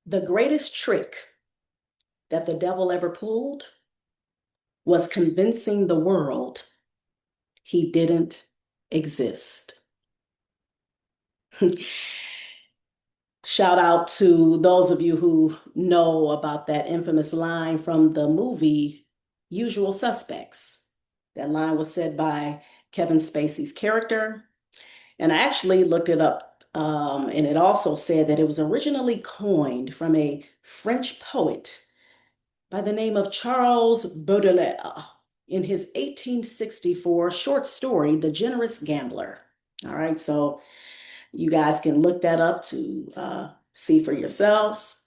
The greatest trick that the devil ever pulled was convincing the world he didn't exist. Shout out to those of you who know about that infamous line from the movie Usual Suspects. That line was said by Kevin Spacey's character. And I actually looked it up, and it also said that it was originally coined from a French poet by the name of Charles Baudelaire in his 1864 short story, The Generous Gambler. All right, so you guys can look that up to see for yourselves.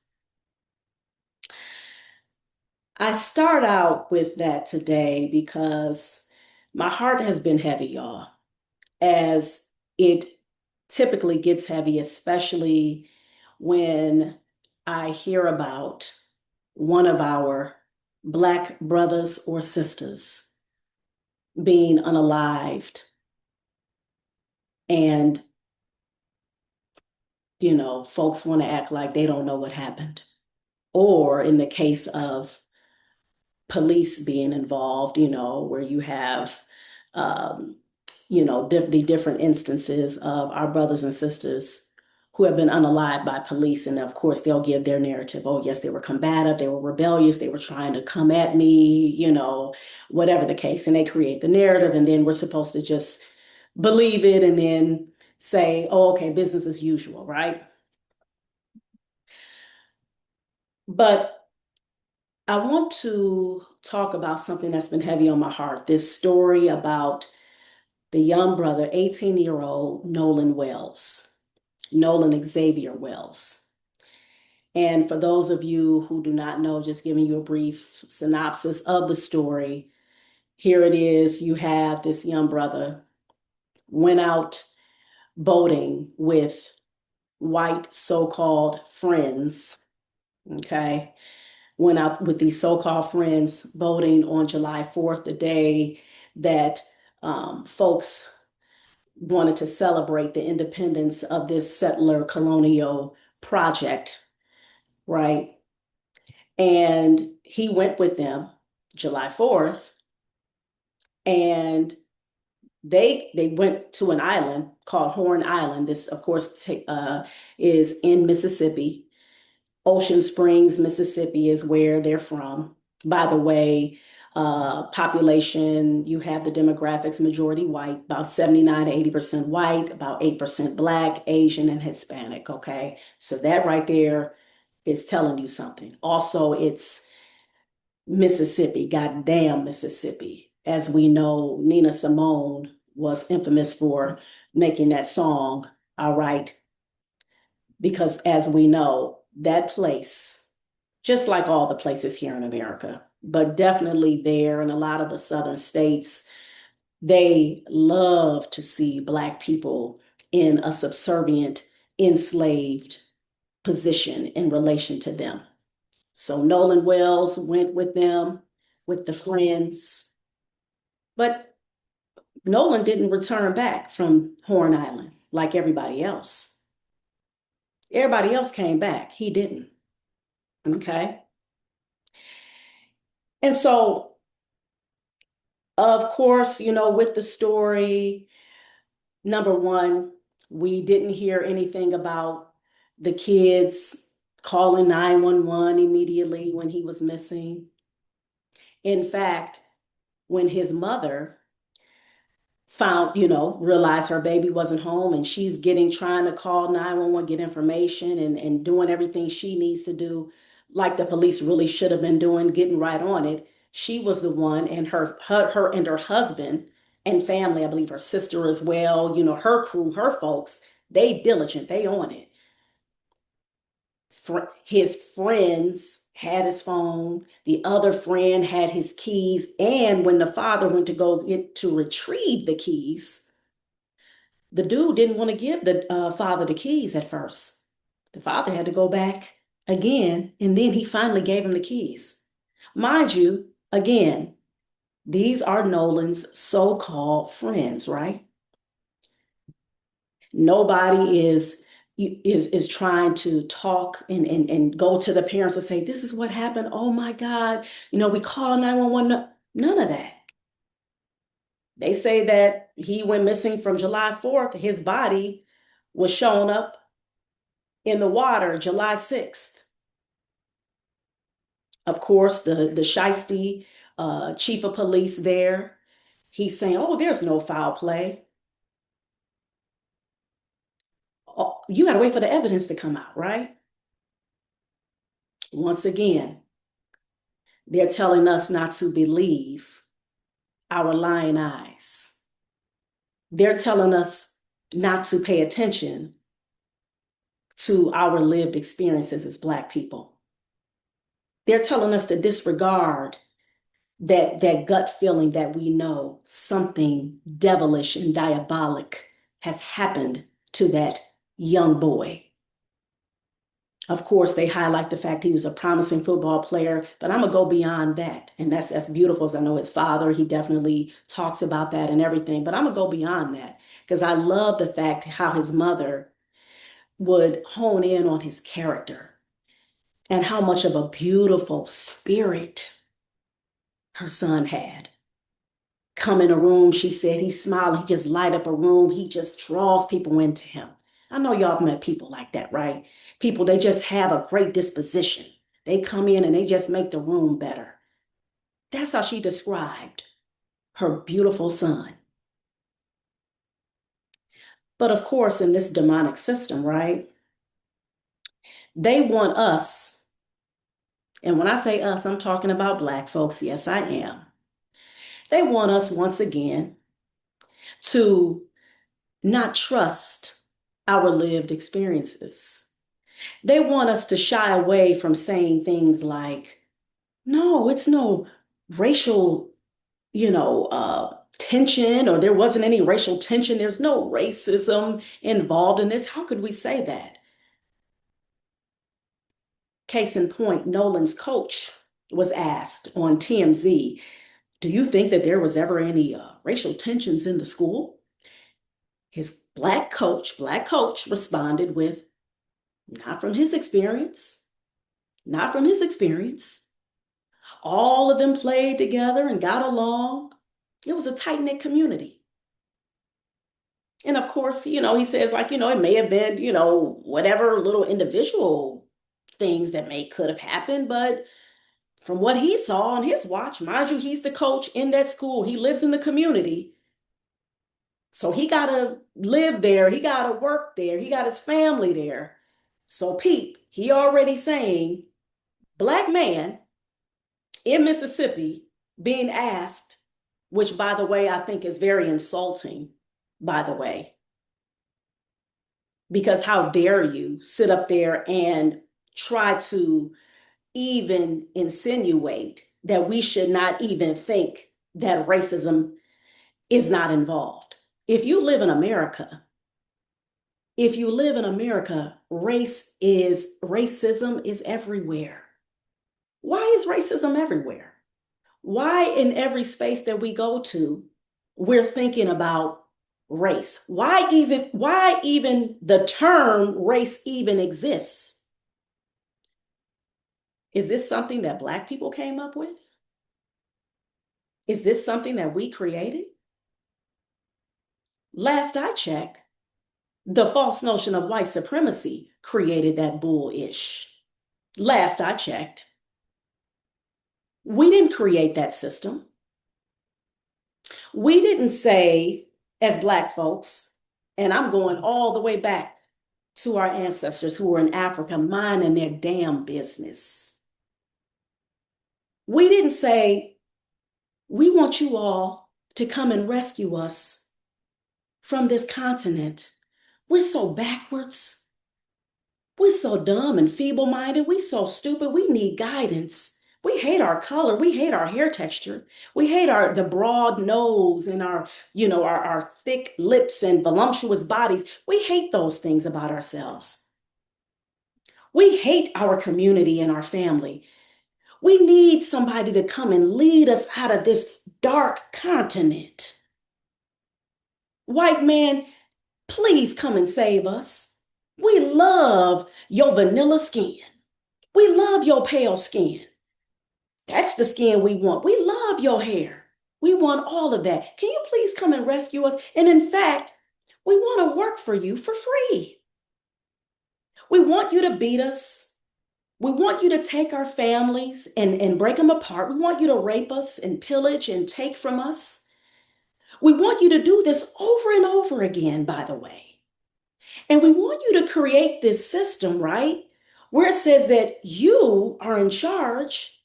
I start out with that today because my heart has been heavy, y'all, as it typically gets heavy, especially when I hear about one of our Black brothers or sisters being unalived. And, folks want to act like they don't know what happened. Or in the case of police being involved, where you have, um, the different instances of our brothers and sisters who have been unalived by police. And of course, they'll give their narrative. Oh, yes, they were combative, they were rebellious, they were trying to come at me, whatever the case. And they create the narrative, and then we're supposed to just believe it and then say, oh, okay, business as usual, right? But I want to talk about something that's been heavy on my heart, this story about the young brother, 18-year-old Nolan Wells, Nolan Xavier Wells. And for those of you who do not know, just giving you a brief synopsis of the story, here it is. You have this young brother went out boating with white so-called friends, okay? Went out with these so-called friends boating on July 4th, the day that folks wanted to celebrate the independence of this settler colonial project, right? And he went with them July 4th, and they went to an island called Horn Island. This, of course, is in Mississippi. Ocean Springs, Mississippi is where they're from. By the way, population, you have the demographics, majority white, about 79 to 80% white, about 8% Black, Asian, and Hispanic, okay? So that right there is telling you something. Also, it's Mississippi, goddamn Mississippi. As we know, Nina Simone was infamous for making that song, all right? Because as we know, that place, just like all the places here in America, but definitely there in a lot of the southern states, they love to see Black people in a subservient, enslaved position in relation to them. So Nolan Wells went with them, with the friends, but Nolan didn't return back from Horn Island like everybody else. Everybody else came back. He didn't. Okay. And so, of course, with the story, number one, we didn't hear anything about the kids calling 911 immediately when he was missing. In fact, when his mother found, realized her baby wasn't home, and she's trying to call 911, get information and doing everything she needs to do, like the police really should have been doing, getting right on it. She was the one, and her and her husband and family, I believe her sister as well, her crew, her folks, they diligent, they on it. His friends had his phone, the other friend had his keys, and when the father went to go get to retrieve the keys, the dude didn't want to give the father the keys at first. The father had to go back again, and then he finally gave him the keys. Mind you, again, these are Nolan's so-called friends, right? Nobody is, is trying to talk and go to the parents and say, this is what happened. Oh my God. We call 911. None of that. They say that he went missing from July 4th. His body was shown up in the water July 6th. Of course, the Shiesty chief of police there, he's saying, oh, there's no foul play. Oh, you got to wait for the evidence to come out, right? Once again, they're telling us not to believe our lying eyes. They're telling us not to pay attention to our lived experiences as Black people. They're telling us to disregard that gut feeling that we know something devilish and diabolic has happened to that young boy. Of course, they highlight the fact he was a promising football player, but I'm gonna go beyond that. And that's as beautiful as I know his father. He definitely talks about that and everything, but I'm gonna go beyond that because I love the fact how his mother would hone in on his character and how much of a beautiful spirit her son had. Come in a room, she said, he smiled, he just light up a room, he just draws people into him. I know y'all have met people like that, right? People, they just have a great disposition. They come in and they just make the room better. That's how she described her beautiful son. But of course, in this demonic system, right, they want us, and when I say us, I'm talking about Black folks. Yes, I am. They want us once again to not trust our lived experiences. They want us to shy away from saying things like, no, it's no racial, tension, or there wasn't any racial tension. There's no racism involved in this. How could we say that? Case in point, Nolan's coach was asked on TMZ, do you think that there was ever any racial tensions in the school? His black coach responded with, not from his experience, not from his experience. All of them played together and got along. It was a tight-knit community. And of course, he says like, it may have been, whatever little individual things that could have happened, but from what he saw on his watch, mind you, he's the coach in that school. He lives in the community. So he got to live there. He got to work there. He got his family there. So Pete, he already saying, Black man in Mississippi being asked, which by the way, I think is very insulting, by the way, because how dare you sit up there and try to even insinuate that we should not even think that racism is not involved. If you live in America, racism is everywhere. Why is racism everywhere? Why in every space that we go to, we're thinking about race? Why even the term race even exists? Is this something that Black people came up with? Is this something that we created? Last I checked, the false notion of white supremacy created that bullish. Last I checked. We didn't create that system. We didn't say, as Black folks, and I'm going all the way back to our ancestors who were in Africa minding their damn business. We didn't say, we want you all to come and rescue us from this continent. We're so backwards. We're so dumb and feeble-minded. We're so stupid. We need guidance. We hate our color. We hate our hair texture. We hate the broad nose and our thick lips and voluptuous bodies. We hate those things about ourselves. We hate our community and our family. We need somebody to come and lead us out of this dark continent. White man, please come and save us. We love your vanilla skin. We love your pale skin. That's the skin we want. We love your hair. We want all of that. Can you please come and rescue us? And in fact, we want to work for you for free. We want you to beat us. We want you to take our families and break them apart. We want you to rape us and pillage and take from us. We want you to do this over and over again, by the way. And we want you to create this system, right? Where it says that you are in charge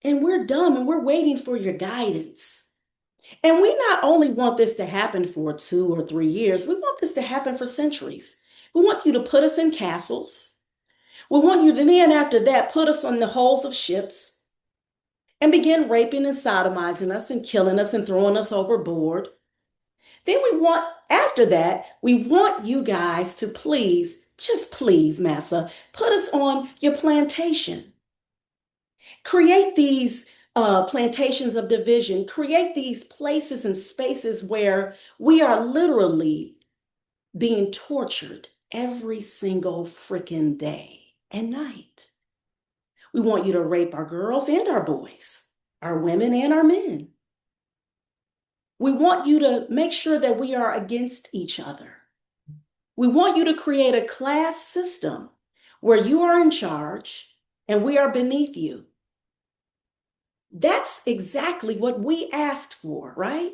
and we're dumb and we're waiting for your guidance. And we not only want this to happen for 2 or 3 years, we want this to happen for centuries. We want you to put us in castles. We want you to then, after that, put us on the hulls of ships and begin raping and sodomizing us and killing us and throwing us overboard. Then after that, we want you guys to please, just please, Massa, put us on your plantation. Create these plantations of division, create these places and spaces where we are literally being tortured every single freaking day and night. We want you to rape our girls and our boys, our women and our men. We want you to make sure that we are against each other. We want you to create a class system where you are in charge and we are beneath you. That's exactly what we asked for, right?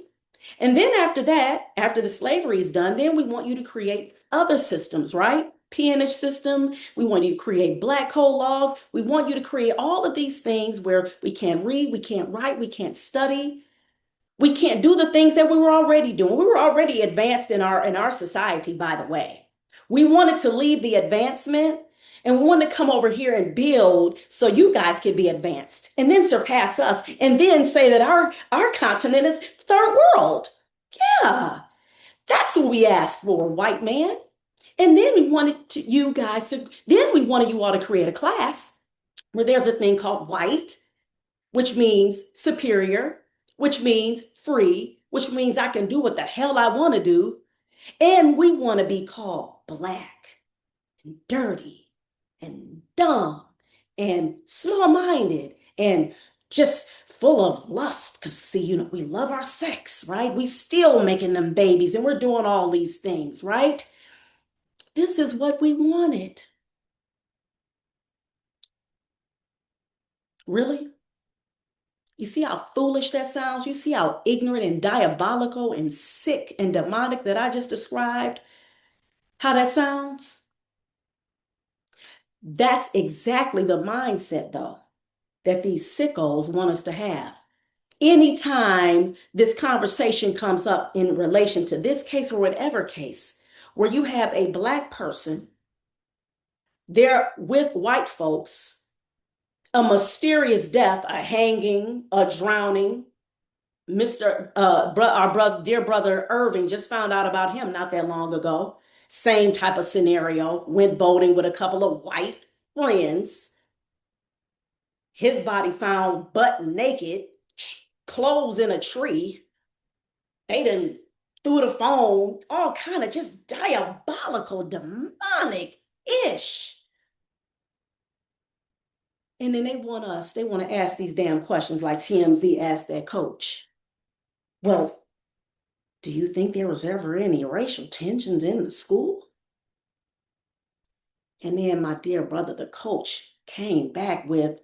And then after that, after the slavery is done, then we want you to create other systems, right? Peonage system. We want you to create black code laws. We want you to create all of these things where we can't read, we can't write, we can't study. We can't do the things that we were already doing. We were already advanced in our society, by the way. We wanted to leave the advancement and we wanted to come over here and build so you guys could be advanced and then surpass us and then say that our continent is third world. Yeah, that's what we asked for, white man. And then we wanted you all to create a class where there's a thing called white, which means superior, which means free, which means I can do what the hell I want to do. And we want to be called black and dirty and dumb and slow-minded and just full of lust. Because, see, we love our sex, right? We still making them babies and we're doing all these things, right? This is what we wanted. Really? You see how foolish that sounds? You see how ignorant and diabolical and sick and demonic that I just described? How that sounds? That's exactly the mindset, though, that these sickos want us to have. Anytime this conversation comes up in relation to this case or whatever case, where you have a black person there with white folks, a mysterious death, a hanging, a drowning, our brother, dear brother Irving, just found out about him not that long ago. Same type of scenario. Went boating with a couple of white friends. His body found butt naked, clothes in a tree. They done threw the phone, all kind of just diabolical, demonic-ish. And then they want to ask these damn questions like TMZ asked their coach. Well, do you think there was ever any racial tensions in the school? And then my dear brother, the coach, came back with,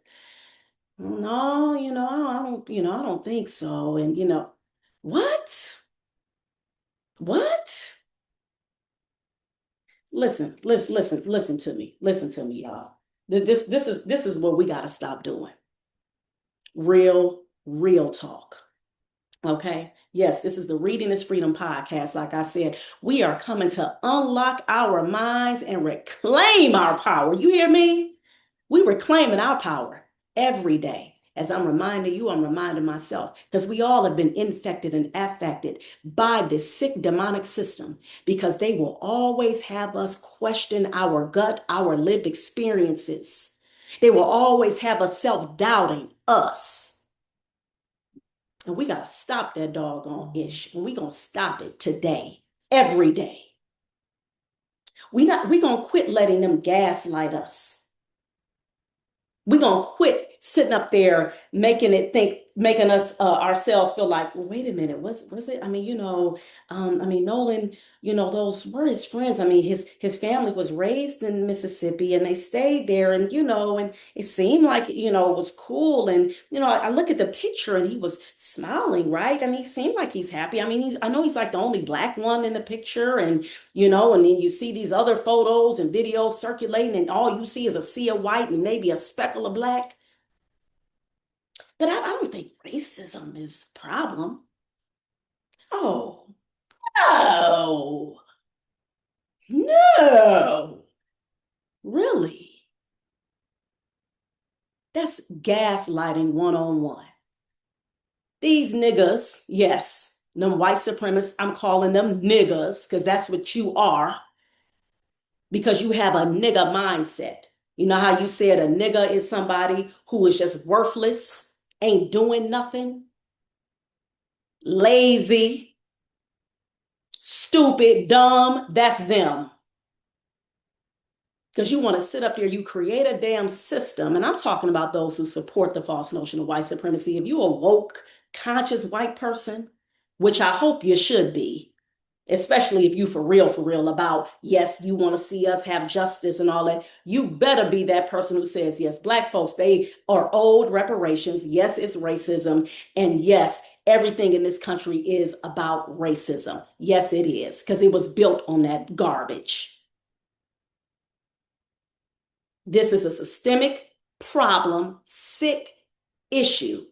no, I don't think so. And what? What? Listen to me. Listen to me, y'all. This is what we gotta stop doing. Real talk. Okay. Yes, this is the Reading is Freedom podcast. Like I said, we are coming to unlock our minds and reclaim our power. You hear me? We reclaiming our power every day. As I'm reminding you, I'm reminding myself, because we all have been infected and affected by this sick demonic system, because they will always have us question our gut, our lived experiences. They will always have us self-doubting us. And we got to stop that doggone ish. And we going to stop it today, every day. We gonna quit letting them gaslight us. We're gonna quit sitting up there making us ourselves feel like, well, wait a minute, was it? I mean, I mean, Nolan, those were his friends. I mean, his family was raised in Mississippi and they stayed there, and and it seemed like, it was cool. And I look at the picture and he was smiling, right? I mean, he seemed like he's happy. I mean, I know he's like the only black one in the picture, and and then you see these other photos and videos circulating, and all you see is a sea of white and maybe a speckle of black. But I don't think racism is a problem. Oh, no, no, really. That's gaslighting one on one. These niggas, yes, them white supremacists, I'm calling them niggas because that's what you are, because you have a nigga mindset. You know how you said a nigga is somebody who is just worthless, ain't doing nothing, lazy, stupid, dumb? That's them. Because you want to sit up there, you create a damn system. And I'm talking about those who support the false notion of white supremacy. If you a woke, conscious white person, which I hope you should be, especially if you for real about, yes, you want to see us have justice and all that, you better be that person who says, yes, black folks, they are owed reparations. Yes, it's racism. And yes, everything in this country is about racism. Yes, it is, because it was built on that garbage. This is a systemic problem, sick issue.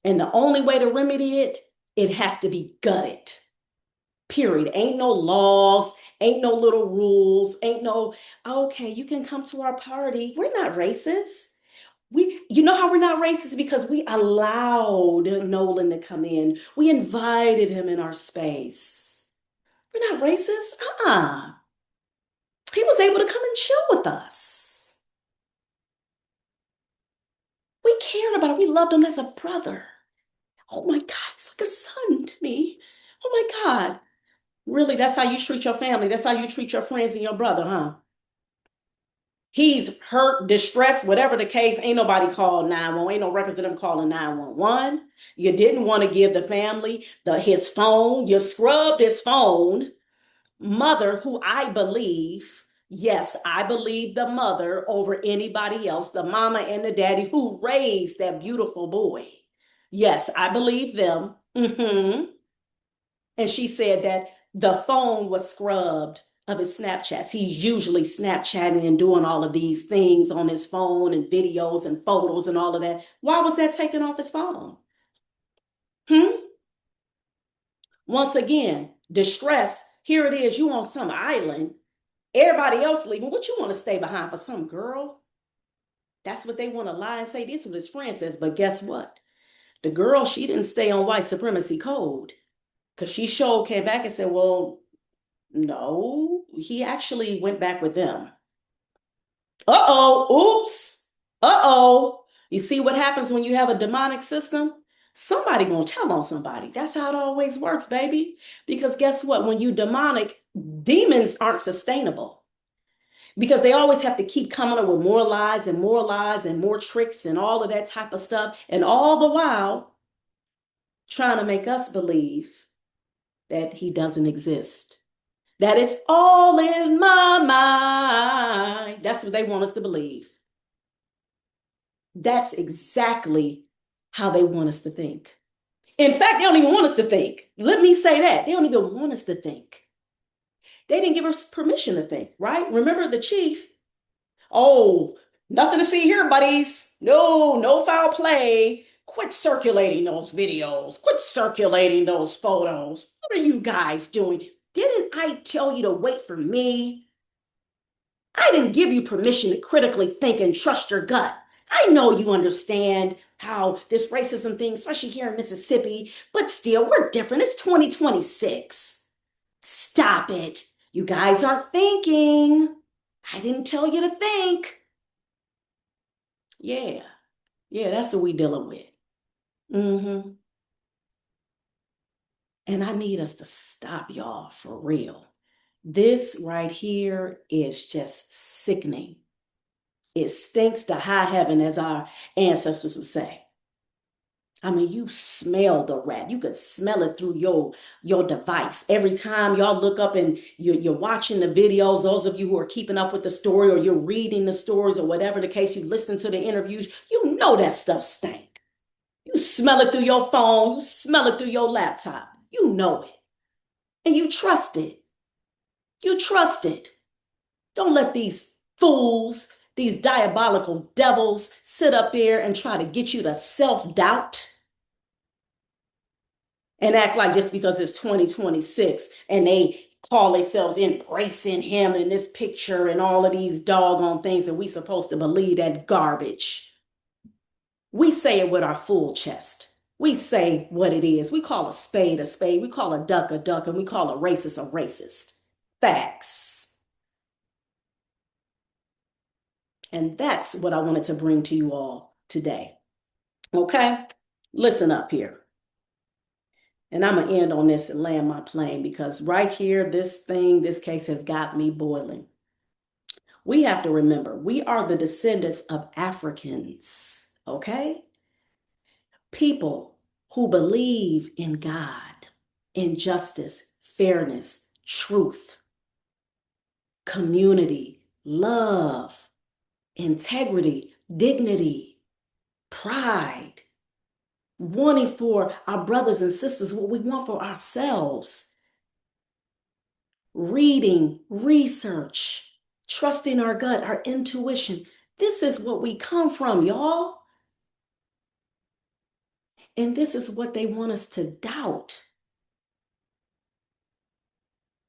And the only way to remedy it, it has to be gutted. Period. Ain't no laws, ain't no little rules, ain't no, okay, you can come to our party. We're not racist. You know how we're not racist? Because we allowed Nolan to come in. We invited him in our space. We're not racist. He was able to come and chill with us. We cared about him. We loved him as a brother. Oh my God, he's like a son to me. Oh my God. Really, that's how you treat your family. That's how you treat your friends and your brother, huh? He's hurt, distressed, whatever the case. Ain't nobody called 911. Ain't no records of them calling 911. You didn't want to give the family his phone. You scrubbed his phone. Mother, who I believe, yes, I believe the mother over anybody else, the mama and the daddy who raised that beautiful boy. Yes, I believe them. And she said that the phone was scrubbed of his Snapchats. He's usually Snapchatting and doing all of these things on his phone and videos and photos and all of that. Why was that taken off his phone? Hmm? Once again, distress. Here it is. You on some island. Everybody else leaving. What you want to stay behind for some girl? That's what they want to lie and say. This is what his friend says. But guess what? The girl, she didn't stay on white supremacy code, because she showed came back and said, well, no, he actually went back with them. Uh-oh, oops. Uh-oh. You see what happens when you have a demonic system? Somebody gonna tell on somebody. That's how it always works, baby. Because guess what? When you demonic, demons aren't sustainable, because they always have to keep coming up with more lies and more lies and more tricks and all of that type of stuff. And all the while trying to make us believe that he doesn't exist. That it's all in my mind. That's what they want us to believe. That's exactly how they want us to think. In fact, they don't even want us to think. Let me say that. They don't even want us to think. They didn't give us permission to think, right? Remember the chief? Oh, nothing to see here, buddies. No, no foul play. Quit circulating those videos. Quit circulating those photos. What are you guys doing? Didn't I tell you to wait for me? I didn't give you permission to critically think and trust your gut. I know you understand how this racism thing, especially here in Mississippi, but still, we're different. It's 2026. Stop it. You guys aren't thinking. I didn't tell you to think. Yeah, yeah, that's what we dealing with. hmm And I need us to stop, y'all, for real. This right here is just sickening. It stinks to high heaven, as our ancestors would say. I mean, you smell the rat. You could smell it through your device. Every time y'all look up and you're watching the videos, those of you who are keeping up with the story or you're reading the stories or whatever the case, you listen to the interviews, you know that stuff stink. You smell it through your phone, you smell it through your laptop. You know it. And you trust it. You trust it. Don't let these fools, these diabolical devils sit up there and try to get you to self-doubt and act like just because it's 2026 and they call themselves embracing him in this picture and all of these doggone things that we supposed to believe that garbage. We say it with our full chest. We say what it is. We call a spade a spade. We call a duck, and we call a racist a racist. Facts. And that's what I wanted to bring to you all today. Okay? Listen up here. And I'm going to end on this and land my plane because right here, this case has got me boiling. We have to remember, we are the descendants of Africans, okay? People who believe in God, in justice, fairness, truth, community, love, integrity, dignity, pride, wanting for our brothers and sisters what we want for ourselves. Reading, research, trusting our gut, our intuition. This is what we come from, y'all. And this is what they want us to doubt.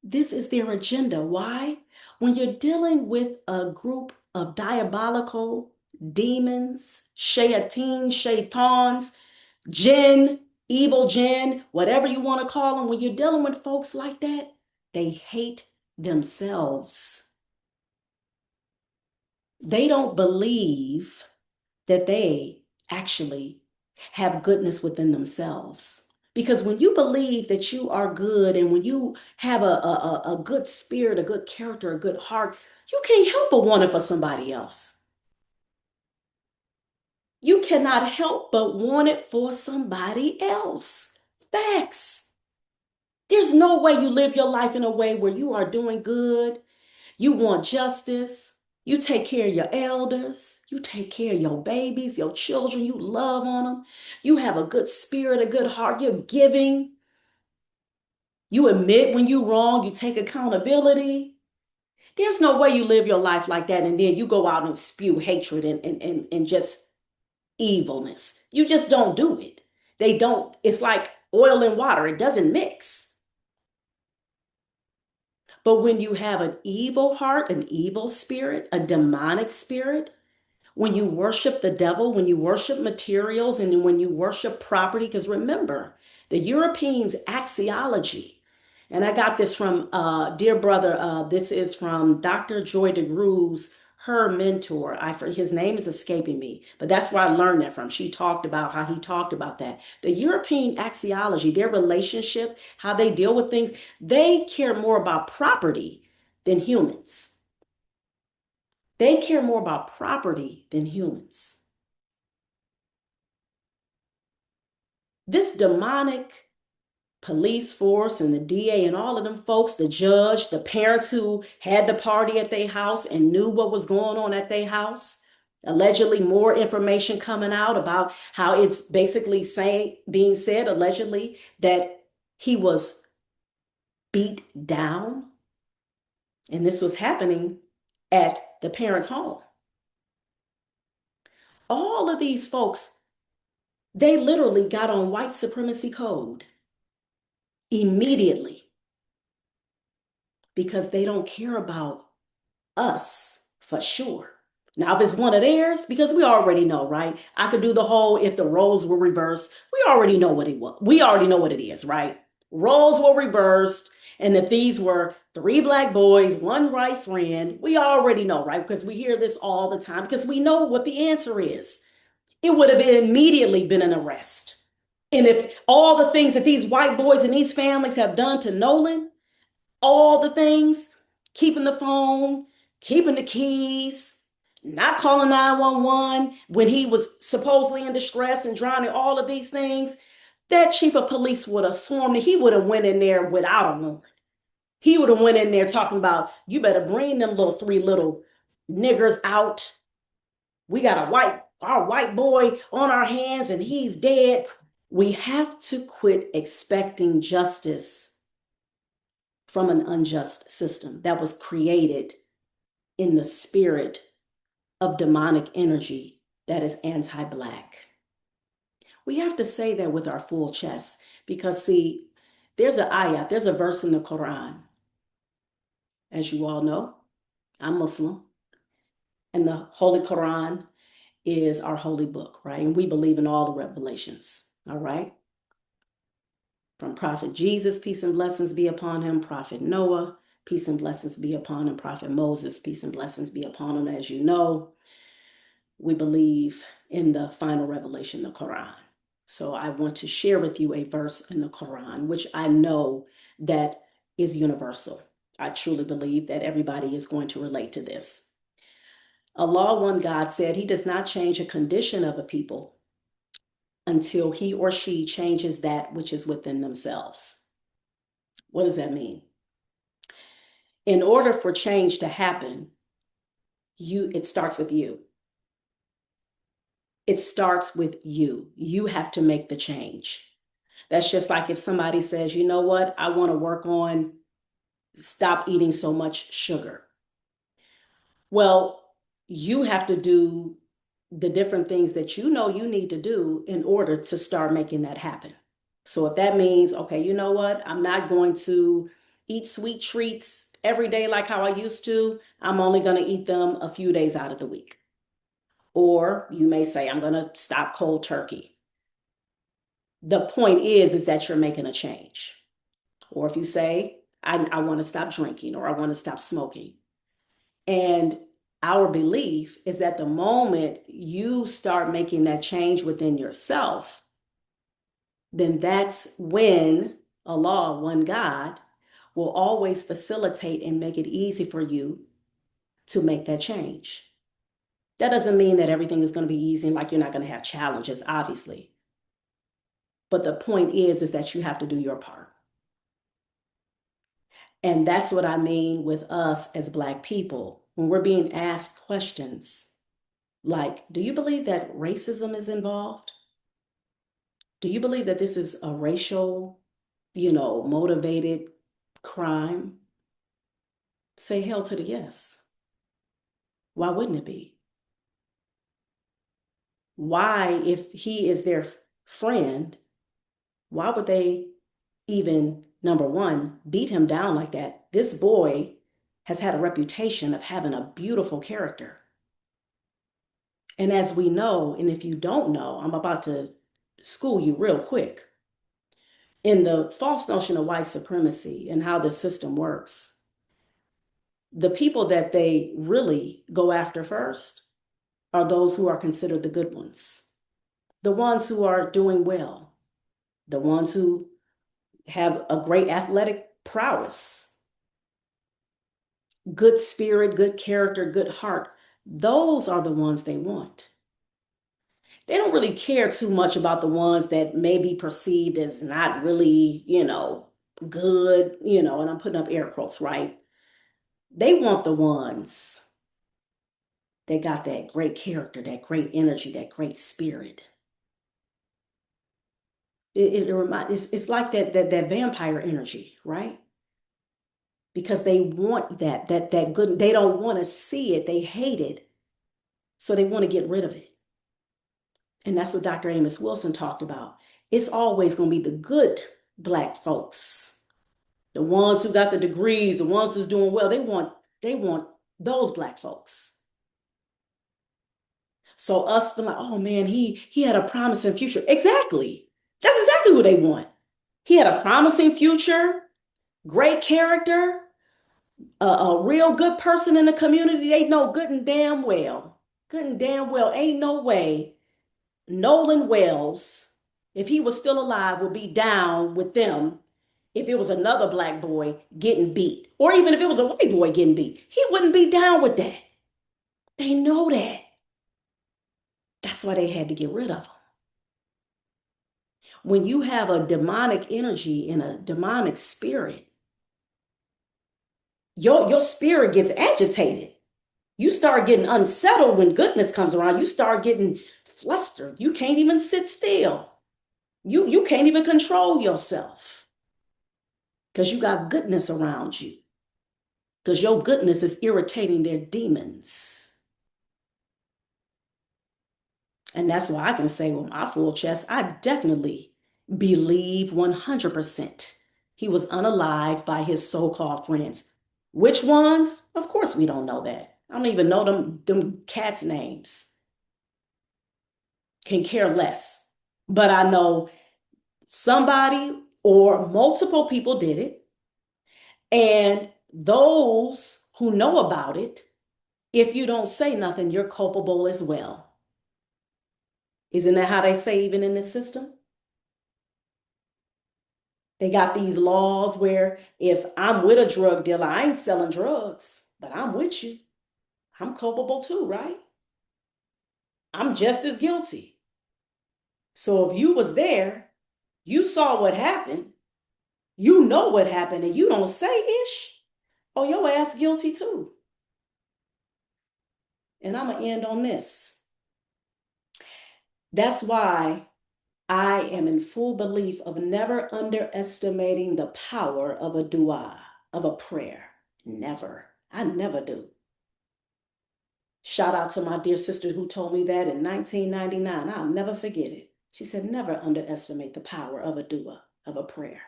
This is their agenda. Why? When you're dealing with a group of diabolical demons, shayateen, shaitans, jinn, evil jinn, whatever you want to call them, when you're dealing with folks like that, they hate themselves. They don't believe that they actually have goodness within themselves. Because when you believe that you are good and when you have a good spirit, a good character, a good heart, you can't help but want it for somebody else. You cannot help but want it for somebody else. Facts. There's no way you live your life in a way where you are doing good. You want justice. You take care of your elders. You take care of your babies, your children. You love on them. You have a good spirit, a good heart. You're giving. You admit when you're wrong. You take accountability. There's no way you live your life like that and then you go out and spew hatred and just evilness. You just don't do it. They don't. It's like oil and water. It doesn't mix. But when you have an evil heart, an evil spirit, a demonic spirit, when you worship the devil, when you worship materials, and when you worship property, because remember, the Europeans' axiology, and I got this from dear brother, this is from Dr. Joy DeGroo's, her mentor. His name is escaping me, but that's where I learned that from. She talked about how he talked about that. The European axiology, their relationship, how they deal with things, they care more about property than humans. They care more about property than humans. This demonic police force and the DA and all of them folks, the judge, the parents who had the party at their house and knew what was going on at their house, allegedly more information coming out about how it's basically being said allegedly that he was beat down. And this was happening at the parents' home. All of these folks, they literally got on white supremacy code immediately because they don't care about us for sure. Now, if it's one of theirs, because we already know, right? I could do the whole if the roles were reversed. We already know what it was. We already know what it is, right? Roles were reversed. And if these were three black boys, one white friend, we already know, right? Because we hear this all the time because we know what the answer is. It would have immediately been an arrest. And if all the things that these white boys and these families have done to Nolan, all the things, keeping the phone, keeping the keys, not calling 911 when he was supposedly in distress and drowning, all of these things, that chief of police would have swarmed and he would have went in there without a warrant. He would have went in there talking about, you better bring them little three little niggers out. We got our white boy on our hands and he's dead. We have to quit expecting justice from an unjust system that was created in the spirit of demonic energy that is anti-Black. We have to say that with our full chest because, see, there's an ayat, there's a verse in the Quran. As you all know, I'm Muslim, and the Holy Quran is our holy book, right? And we believe in all the revelations, all right? From Prophet Jesus, peace and blessings be upon him, Prophet Noah, peace and blessings be upon him, Prophet Moses, peace and blessings be upon him. As you know, we believe in the final revelation, the Quran. So I want to share with you a verse in the Quran, which I know that is universal. I truly believe that everybody is going to relate to this. Allah, one God, said he does not change a condition of a people until he or she changes that which is within themselves. What does that mean? In order for change to happen, it starts with you. It starts with you. You have to make the change. That's just like if somebody says, you know what, I want to work on stop eating so much sugar. Well, you have to do the different things that you know you need to do in order to start making that happen. So if that means, okay, you know what, I'm not going to eat sweet treats every day like how I used to. I'm only going to eat them a few days out of the week. Or you may say, I'm going to stop cold turkey. The point is that you're making a change. Or if you say, I want to stop drinking or I want to stop smoking. And our belief is that the moment you start making that change within yourself, then that's when Allah, one God, will always facilitate and make it easy for you to make that change. That doesn't mean that everything is going to be easy and like you're not going to have challenges, obviously. But the point is that you have to do your part. And that's what I mean with us as Black people. When we're being asked questions like, do you believe that racism is involved? Do you believe that this is a racial, motivated crime? Say hell to the yes. Why wouldn't it be? Why, if he is their friend, why would they even, number one, beat him down like that? This boy has had a reputation of having a beautiful character. And as we know, and if you don't know, I'm about to school you real quick. In the false notion of white supremacy and how the system works, the people that they really go after first are those who are considered the good ones, the ones who are doing well, the ones who have a great athletic prowess, good spirit, good character, good heart. Those are the ones they want. They don't really care too much about the ones that may be perceived as not really, good, and I'm putting up air quotes, right? They want the ones that got that great character, that great energy, that great spirit. It's like that vampire energy, right? Because they want that good, they don't want to see it, they hate it, so they want to get rid of it. And that's what Dr. Amos Wilson talked about. It's always going to be the good Black folks, the ones who got the degrees, the ones who's doing well. They want those Black folks. So us, they're like, oh man, he had a promising future. Exactly. That's exactly who they want. He had a promising future, great character, a real good person in the community. They know good and damn well, ain't no way Nolan Wells, if he was still alive, would be down with them if it was another black boy getting beat, or even if it was a white boy getting beat. He wouldn't be down with that. They know that. That's why they had to get rid of him. When you have a demonic energy and a demonic spirit, your spirit gets agitated. You start getting unsettled when goodness comes around. You start getting flustered. You can't even sit still. You can't even control yourself because you got goodness around you. Because your goodness is irritating their demons. And that's why I can say with my full chest, I definitely believe 100% he was unalived by his so-called friends. Which ones? Of course, we don't know that. I don't even know them cats' names. Can care less. But I know somebody or multiple people did it. And those who know about it, if you don't say nothing, you're culpable as well. Isn't that how they say even in this system? They got these laws where if I'm with a drug dealer, I ain't selling drugs, but I'm with you. I'm culpable too, right? I'm just as guilty. So if you was there, you saw what happened, you know what happened, and you don't say ish, oh, your ass guilty too. And I'm going to end on this. That's why I am in full belief of never underestimating the power of a dua, of a prayer. Never. I never do. Shout out to my dear sister who told me that in 1999. I'll never forget it. She said, never underestimate the power of a dua, of a prayer.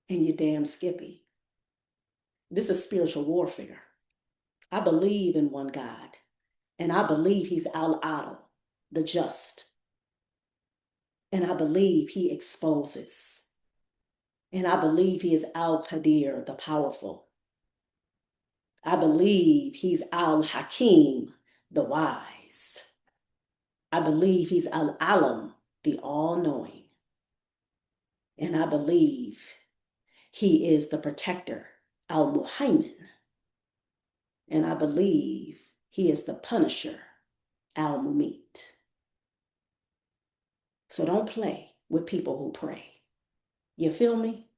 And you damn Skippy. This is spiritual warfare. I believe in one God, and I believe he's Al-Adil, the just. And I believe he exposes. And I believe he is Al-Qadir, the powerful. I believe he's Al-Hakim, the wise. I believe he's Al-Alam, the all-knowing. And I believe he is the protector, Al-Muhaymin. And I believe he is the punisher, Al-Mumit. So don't play with people who pray. You feel me?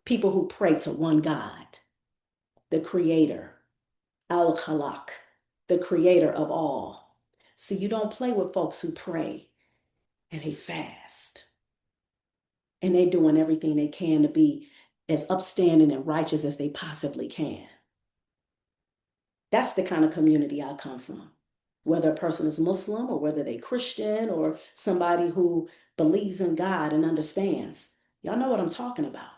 People who pray to one God, the creator, Al-Khalaq, the creator of all. So you don't play with folks who pray and they fast. And they're doing everything they can to be as upstanding and righteous as they possibly can. That's the kind of community I come from. Whether a person is Muslim or whether they're Christian or somebody who believes in God and understands. Y'all know what I'm talking about.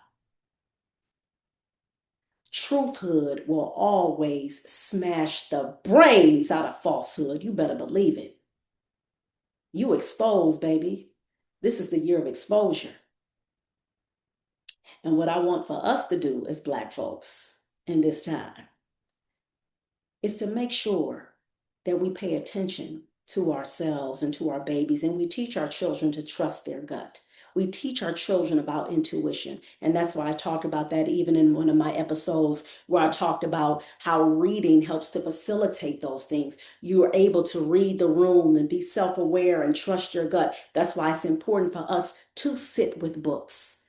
Truthhood will always smash the brains out of falsehood. You better believe it. You expose, baby. This is the year of exposure. And what I want for us to do as Black folks in this time is to make sure that we pay attention to ourselves and to our babies, and we teach our children to trust their gut. We teach our children about intuition. And that's why I talked about that even in one of my episodes where I talked about how reading helps to facilitate those things. You are able to read the room and be self-aware and trust your gut. That's why it's important for us to sit with books,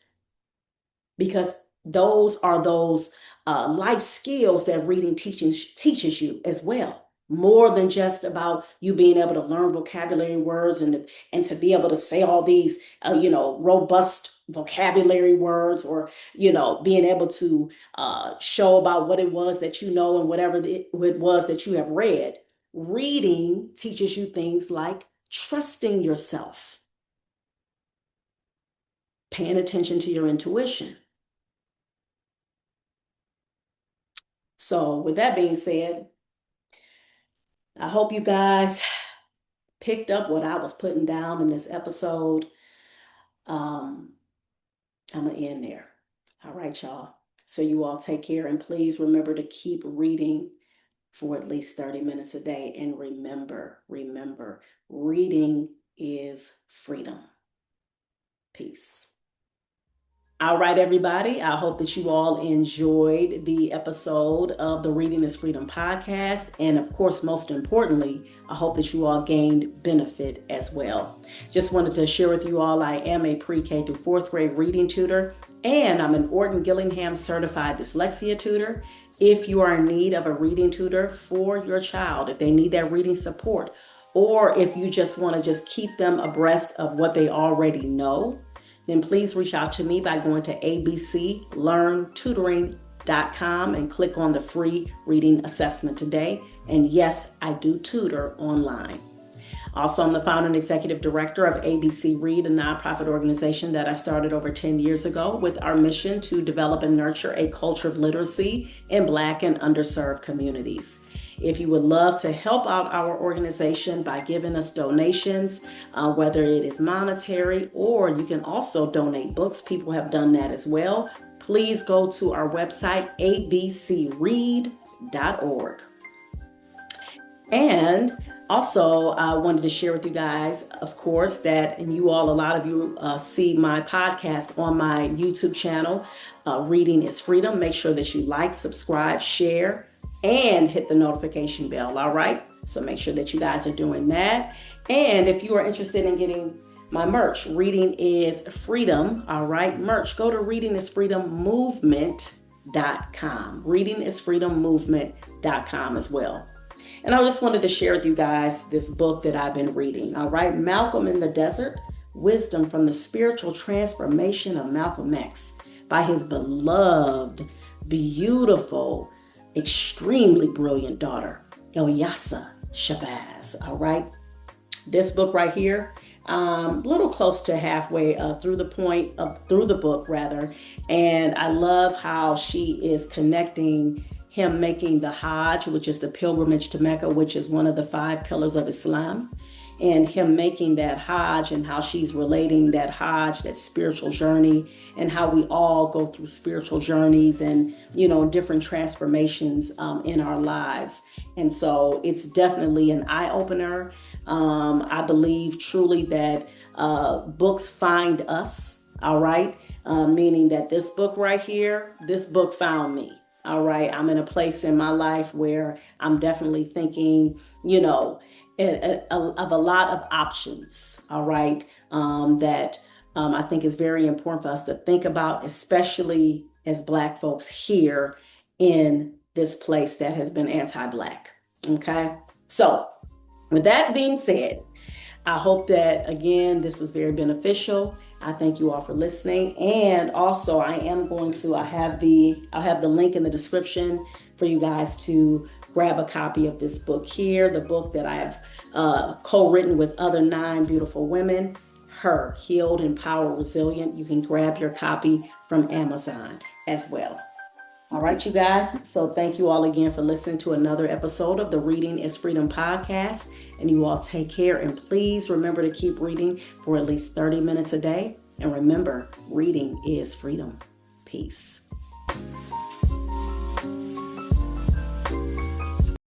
because those are those life skills that reading teaches you as well. More than just about you being able to learn vocabulary words and to be able to say all these, robust vocabulary words, or, being able to show about what it was that you know and whatever it was that you have read. Reading teaches you things like trusting yourself, paying attention to your intuition. So with that being said, I hope you guys picked up what I was putting down in this episode. Um, I'm going to end there. All right, y'all. So you all take care, and please remember to keep reading for at least 30 minutes a day. And remember, reading is freedom. Peace. All right, everybody. I hope that you all enjoyed the episode of the Reading is Freedom podcast. And of course, most importantly, I hope that you all gained benefit as well. Just wanted to share with you all, I am a pre-K through fourth grade reading tutor, and I'm an Orton Gillingham certified dyslexia tutor. If you are in need of a reading tutor for your child, if they need that reading support, or if you just want to just keep them abreast of what they already know, then please reach out to me by going to abclearntutoring.com and click on the free reading assessment today. And yes, I do tutor online. Also, I'm the founder and executive director of ABC Read, a nonprofit organization that I started over 10 years ago with our mission to develop and nurture a culture of literacy in Black and underserved communities. If you would love to help out our organization by giving us donations, whether it is monetary or you can also donate books, people have done that as well. Please go to our website, abcread.org. And also, I wanted to share with you guys, of course, that, and you all, a lot of you see my podcast on my YouTube channel, Reading is Freedom. Make sure that you like, subscribe, share, and hit the notification bell, all right? So make sure that you guys are doing that. And if you are interested in getting my merch, Reading is Freedom, all right, merch, go to readingisfreedommovement.com, readingisfreedommovement.com as well. And I just wanted to share with you guys this book that I've been reading, all right? Malcolm in the Desert, Wisdom from the Spiritual Transformation of Malcolm X by his beloved, beautiful, extremely brilliant daughter, Ilyasah Shabazz, all right? This book right here, little close to halfway through the book, and I love how she is connecting him making the Hajj, which is the pilgrimage to Mecca, which is one of the 5 pillars of Islam, and him making that Hajj and how she's relating that Hajj, that spiritual journey, and how we all go through spiritual journeys and, different transformations in our lives. And so it's definitely an eye-opener. I believe truly that books find us, all right? Meaning that this book right here, this book found me. All right, I'm in a place in my life where I'm definitely thinking, of a lot of options, all right, that I think is very important for us to think about, especially as Black folks here in this place that has been anti-Black, okay? So with that being said, I hope that, again, this was very beneficial. I thank you all for listening. And also, I have the link in the description for you guys to grab a copy of this book here, the book that I have co-written with other 9 beautiful women, Her, Healed, Empowered, Resilient. You can grab your copy from Amazon as well. All right, you guys. So thank you all again for listening to another episode of the Reading is Freedom podcast. And you all take care. And please remember to keep reading for at least 30 minutes a day. And remember, reading is freedom. Peace.